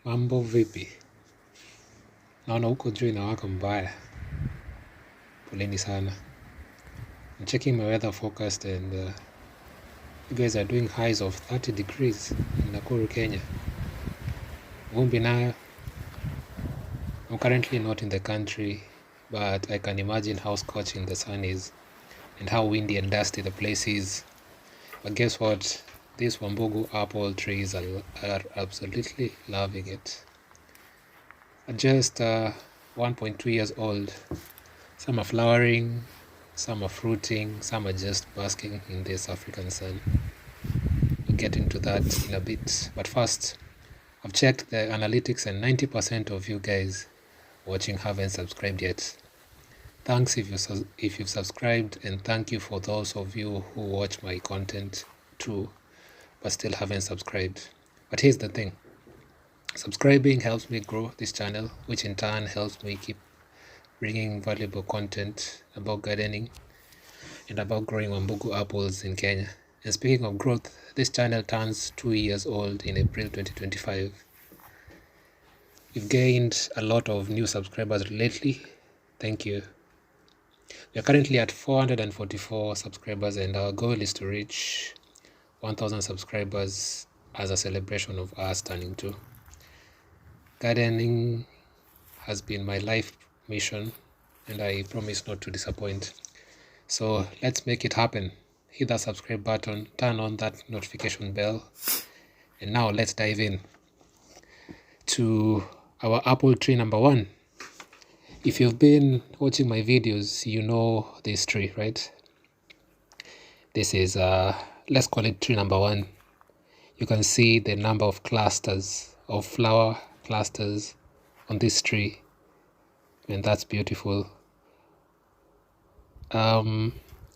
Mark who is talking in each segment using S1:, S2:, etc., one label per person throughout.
S1: Mambo vipi? Naona huko juu inawaka mbaya. Poleni sana. I'm checking my weather forecast and you guys are doing highs of 30 degrees in Nakuru, Kenya. Vumbi nayo. I'm currently not in the country, but I can imagine how scorching the sun is and how windy and dusty the place is. But guess what? These Wambugu apple trees are absolutely loving it. At just 1.2 years old, some are flowering, some are fruiting, some are just basking in this African sun. We'll get into that in a bit. But first, I've checked the analytics and 90% of you guys watching haven't subscribed yet. Thanks if you've subscribed, and thank you for those of you who watch my content too but still haven't subscribed. But here's the thing. Subscribing helps me grow this channel, which in turn helps me keep bringing valuable content about gardening and about growing Wambugu apples in Kenya. And speaking of growth, this channel turns 2 years old in April 2025. We've gained a lot of new subscribers lately. Thank you. We are currently at 444 subscribers, and our goal is to reach 1,000 subscribers as a celebration of us turning 2. Gardening has been my life mission, and I promise not to disappoint. So let's make it happen. Hit that subscribe button, turn on that notification bell, and now let's dive in to our apple tree number 1. If you've been watching my videos, you know this tree, right? This is, let's call it tree number 1. You can see the number of clusters, of flower clusters on this tree, and that's beautiful.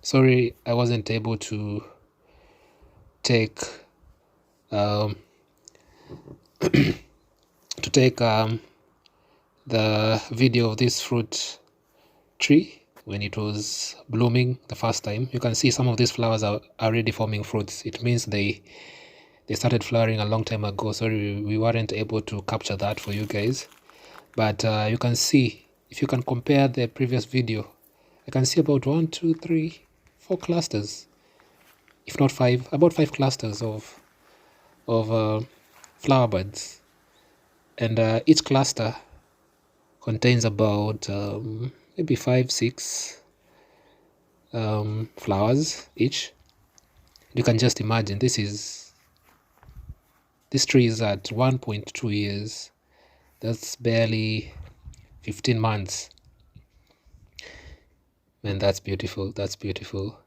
S1: Sorry, I wasn't able to take the video of this fruit tree when it was blooming the first time. You can see some of these flowers are already forming fruits. It means they started flowering a long time ago. Sorry, we weren't able to capture that for you guys, but you can see, if you can compare the previous video, I can see about 1, 2, 3, 4 clusters, if not 5, about 5 clusters of flower buds, and each cluster contains about maybe 5, 6 flowers each. You can just imagine this tree is at 1.2 years. That's barely 15 months. Man, that's beautiful. That's beautiful.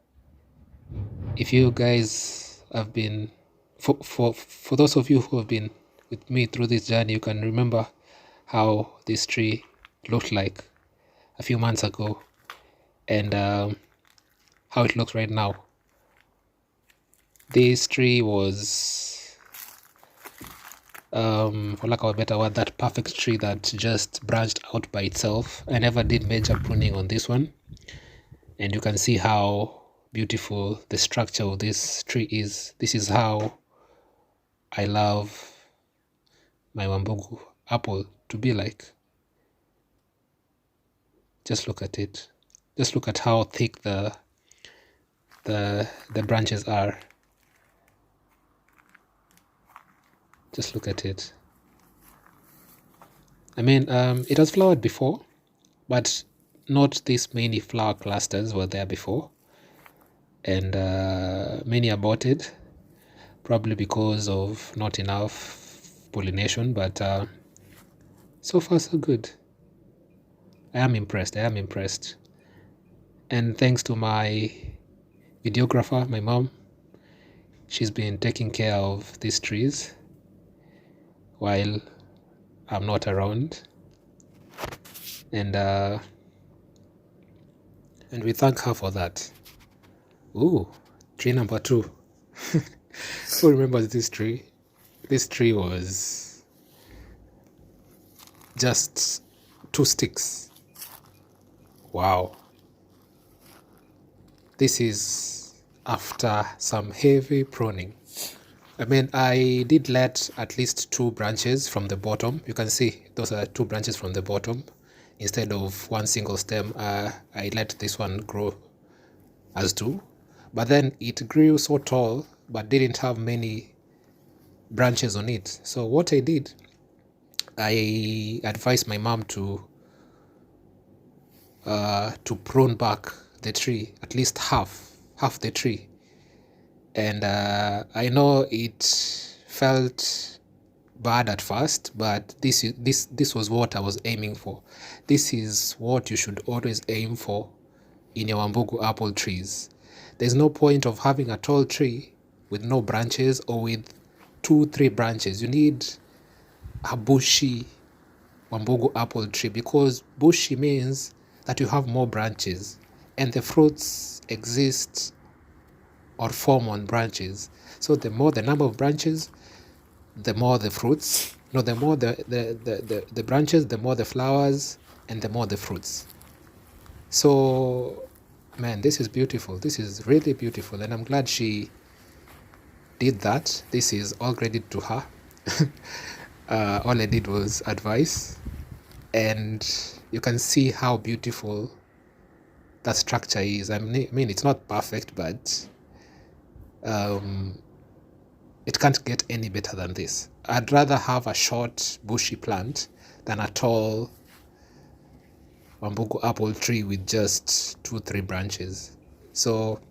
S1: If you guys have been, for those of you who have been with me through this journey, you can remember how this tree looked like a few months ago, and how it looks right now. This tree was, for lack of a better word, that perfect tree that just branched out by itself. I never did major pruning on this one, and you can see how beautiful the structure of this tree is. This is how I love my Wambugu apple to be like. Just look at it. Just look at how thick the branches are. Just look at it. I mean, it has flowered before, but not this many flower clusters were there before, and many aborted, probably because of not enough pollination, but so far so good. I am impressed. And thanks to my videographer, my mom, she's been taking care of these trees while I'm not around, and we thank her for that. Ooh, tree number 2. Who remembers this tree? This tree was just 2 sticks. Wow. This is after some heavy pruning. I mean, I did let at least 2 branches from the bottom. You can see those are 2 branches from the bottom. Instead of one single stem, I let this one grow as 2. But then it grew so tall, but didn't have many branches on it. So what I did, I advised my mom to prune back the tree, at least half the tree. And I know it felt bad at first, but this was what I was aiming for. This is what you should always aim for in your Wambugu apple trees. There's no point of having a tall tree with no branches or with 2-3 branches. You need a bushy Wambugu apple tree, because bushy means that you have more branches and the fruits exist or form on branches. So the more the number of branches, the more the fruits. No, the more the branches, the more the flowers, and the more the fruits. So, man, this is beautiful. This is really beautiful, and I'm glad she did that. This is all credit to her. All I did was advice, and you can see how beautiful that structure is. I mean, it's not perfect, but it can't get any better than this. I'd rather have a short bushy plant than a tall Wambugu apple tree with just 2-3 branches. So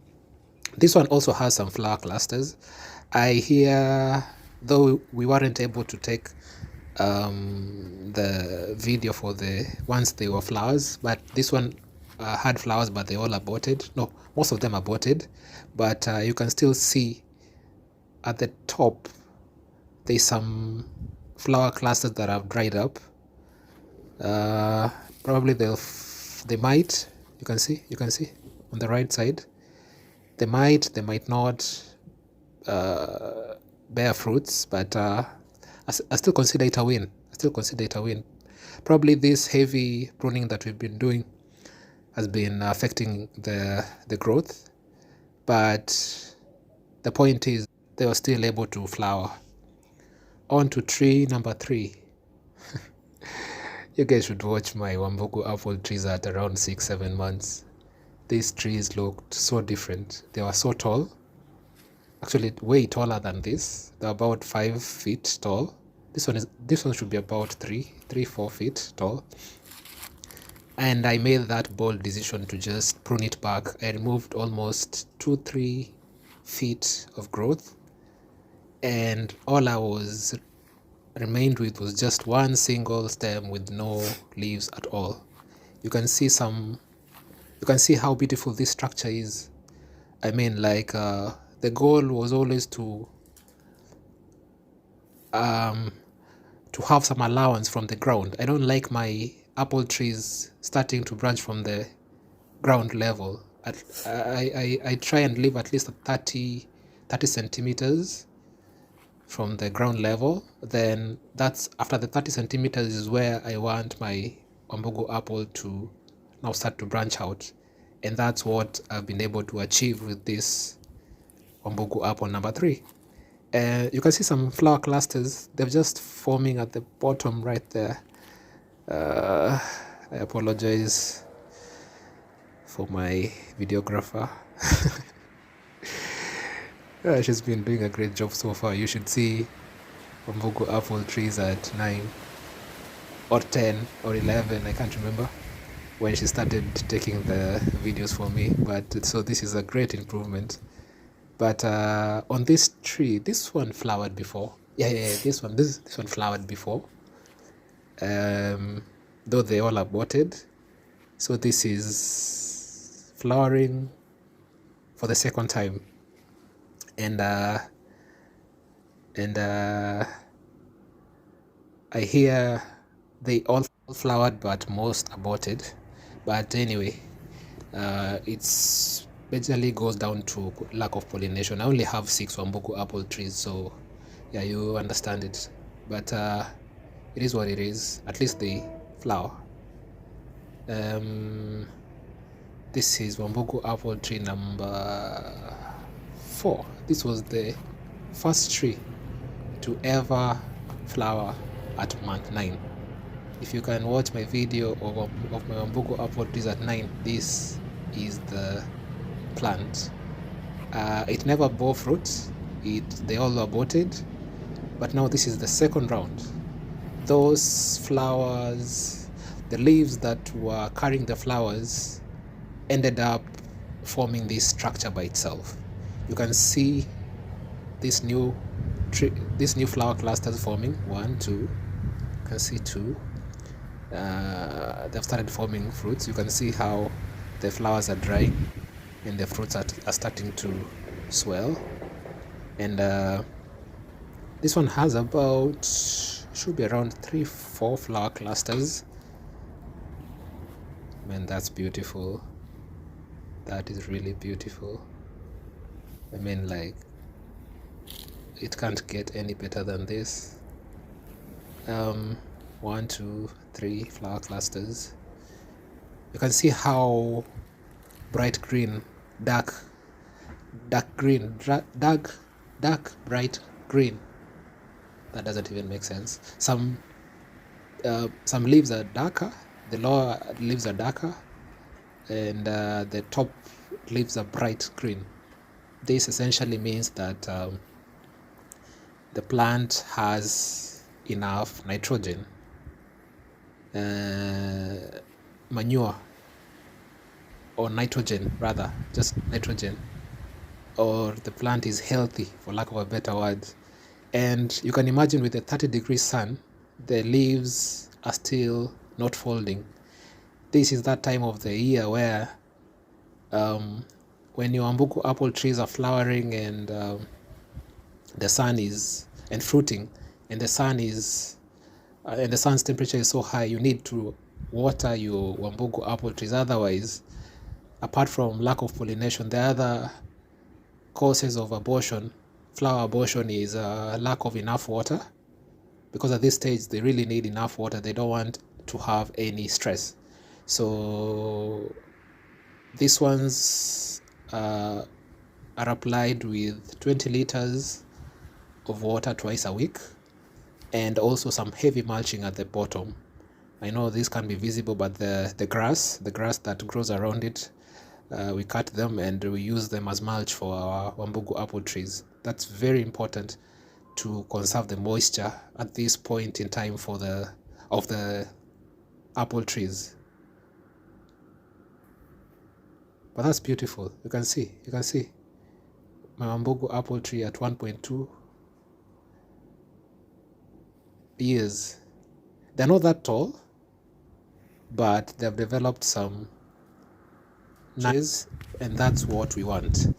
S1: this one also has some flower clusters. I hear, though we weren't able to take the video for the ones they were flowers, but this one had flowers, but they all aborted. No, most of them aborted, but you can still see at the top there's some flower clusters that have dried up. Probably they might, you can see on the right side, they might not bear fruits, but I still consider it a win. Probably this heavy pruning that we've been doing has been affecting the growth, but the point is they were still able to flower. On to tree number 3. You guys should watch my Wambugu apple trees at around 6-7 months. These trees looked so different. They were so tall, actually way taller than this. They're about 5 feet tall. This one should be about 3-4 feet tall. And I made that bold decision to just prune it back. I removed almost 2-3 feet of growth, and all I was remained with was just one single stem with no leaves at all. You can see how beautiful this structure is. I mean, like the goal was always to have some allowance from the ground. I don't like my apple trees starting to branch from the ground level. I try and leave at least 30 centimeters from the ground level. Then that's after the 30 centimeters is where I want my Wambugu apple to now start to branch out, and that's what I've been able to achieve with this Wambugu apple number 3. You can see some flower clusters. They're just forming at the bottom right there. I apologize for my videographer. She's been doing a great job so far. You should see Wambugu apple trees at 9 or 10 or 11, I can't remember, when she started taking the videos for me. But so this is a great improvement. But on this tree, this one flowered before. This one flowered before. Though they all aborted. So this is flowering for the second time. And I hear they all flowered, but most aborted. But anyway, it's basically goes down to lack of pollination. I only have 6 Wambugu apple trees, so yeah, you understand it. But it is what it is. At least they flower. This is Wambugu apple tree number 4. This was the first tree to ever flower at month 9. If you can watch my video of my Wambugu apple trees at 9, this is the plant. It never bore fruit. They all aborted, but now this is the second round. Those flowers, the leaves that were carrying the flowers, ended up forming this structure by itself. You can see this new flower clusters forming. 1, 2. You can see 2. They've started forming fruits. You can see how the flowers are drying and the fruits are starting to swell. And this one has about, should be around 3-4 flower clusters. Man, that's beautiful. That is really beautiful. I mean, like, it can't get any better than this. 1, 2, 3 flower clusters. You can see how bright green, dark green, dark bright green. That doesn't even make sense. Some leaves are darker. The lower leaves are darker, and the top leaves are bright green. This essentially means that the plant has enough nitrogen, manure, or nitrogen rather, just nitrogen, or the plant is healthy, for lack of a better word. And you can imagine with the 30-degree sun, the leaves are still not folding. This is that time of the year where when your Wambugu apple trees are flowering and the sun is and fruiting, and the sun's temperature is so high, you need to water your Wambugu apple trees. Otherwise, apart from lack of pollination, the other causes of abortion, flower abortion, is lack of enough water, because at this stage they really need enough water. They don't want to have any stress. So these ones are applied with 20 liters of water twice a week, and also some heavy mulching at the bottom. I know this can be visible, but the grass that grows around it, we cut them and we use them as mulch for our Wambugu apple trees. That's very important to conserve the moisture at this point in time of the apple trees. But that's beautiful. You can see my Wambugu apple tree at 1.2 years. They're not that tall, but they've developed some nice, and that's what we want.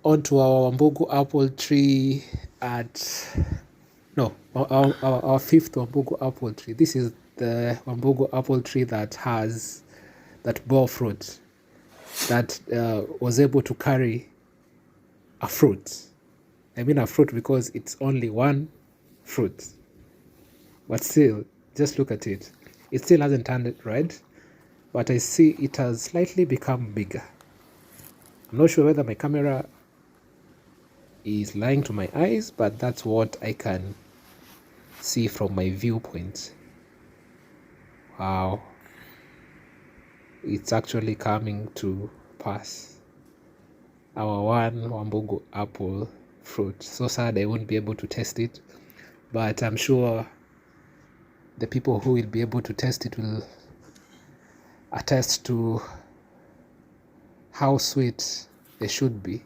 S1: On to our Wambugu apple tree our fifth Wambugu apple tree. This is the Wambugu apple tree that bore fruit, that was able to carry a fruit. I mean a fruit because it's only one fruit, but still, just look at it. It still hasn't turned red, but I see it has slightly become bigger. I'm not sure whether my camera is lying to my eyes, but that's what I can see from my viewpoint. Wow, it's actually coming to pass. Our one Wambugu apple fruit. So sad I won't be able to taste it, but I'm sure the people who will be able to taste it will attest to how sweet they should be.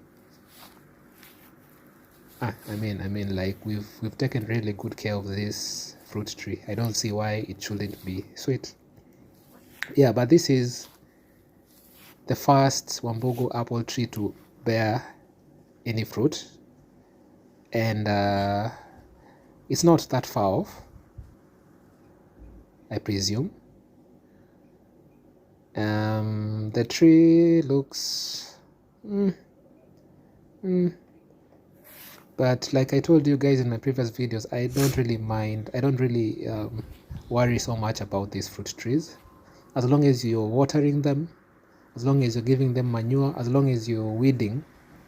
S1: I mean, like we've taken really good care of this fruit tree. I don't see why it shouldn't be sweet. Yeah, but this is the first Wambugu apple tree to bear any fruit, and it's not that far off, I presume. The tree looks but like I told you guys in my previous videos, I don't really worry so much about these fruit trees. As long as you're watering them, as long as you're giving them manure, as long as you're weeding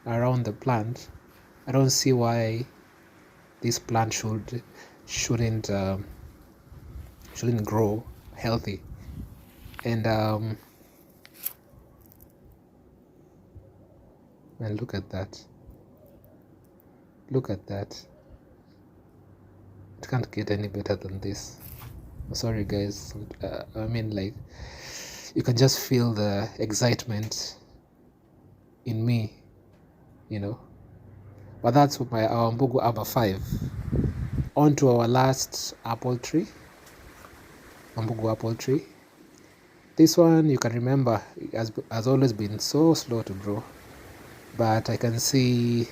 S1: around the plant, I don't see why this plant shouldn't grow healthy. And look at that. Look at that. It can't get any better than this. Sorry guys, I mean, like, you can just feel the excitement in me, you know. But that's my Wambugu Arbor 5. On to our last apple tree, Wambugu apple tree. This one, you can remember, has always been so slow to grow, but I can see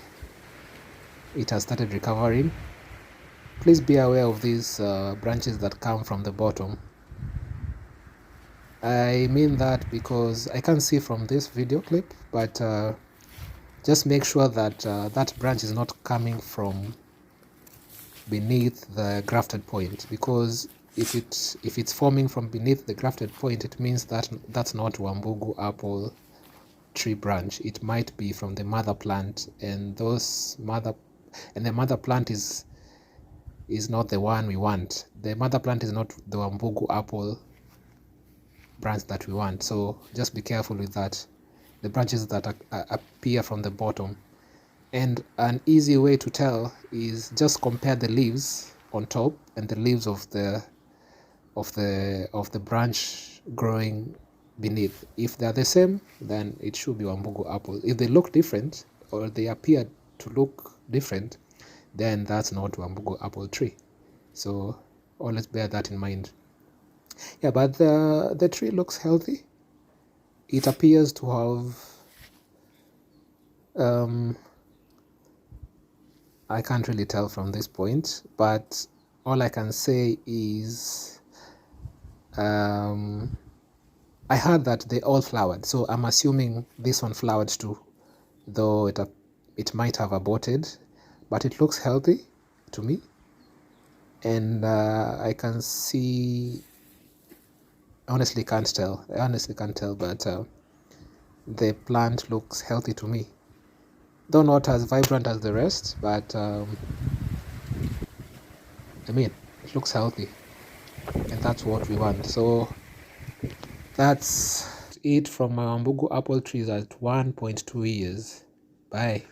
S1: it has started recovering. Please be aware of these branches that come from the bottom. I mean that because I can see from this video clip, but just make sure that that branch is not coming from beneath the grafted point, because if it's forming from beneath the grafted point, it means that that's not Wambugu apple tree branch. It might be from the mother plant, and the mother plant is not the one we want. The mother plant is not the Wambugu apple branch that we want, so just be careful with that. The branches that appear from the bottom. And an easy way to tell is just compare the leaves on top and the leaves of the branch growing beneath. If they're the same, then it should be Wambugu apple. If they look different, or they appear to look different, then that's not Wambugu apple tree. So always bear that in mind. Yeah, but the tree looks healthy. It appears to have I can't really tell from this point, but all I can say is I heard that they all flowered, so I'm assuming this one flowered too, though it might have aborted, but it looks healthy to me. And I can see, I honestly can't tell, but the plant looks healthy to me, though not as vibrant as the rest, but I mean, it looks healthy, and that's what we want. So that's it from my Wambugu apple trees at 1.2 years. Bye.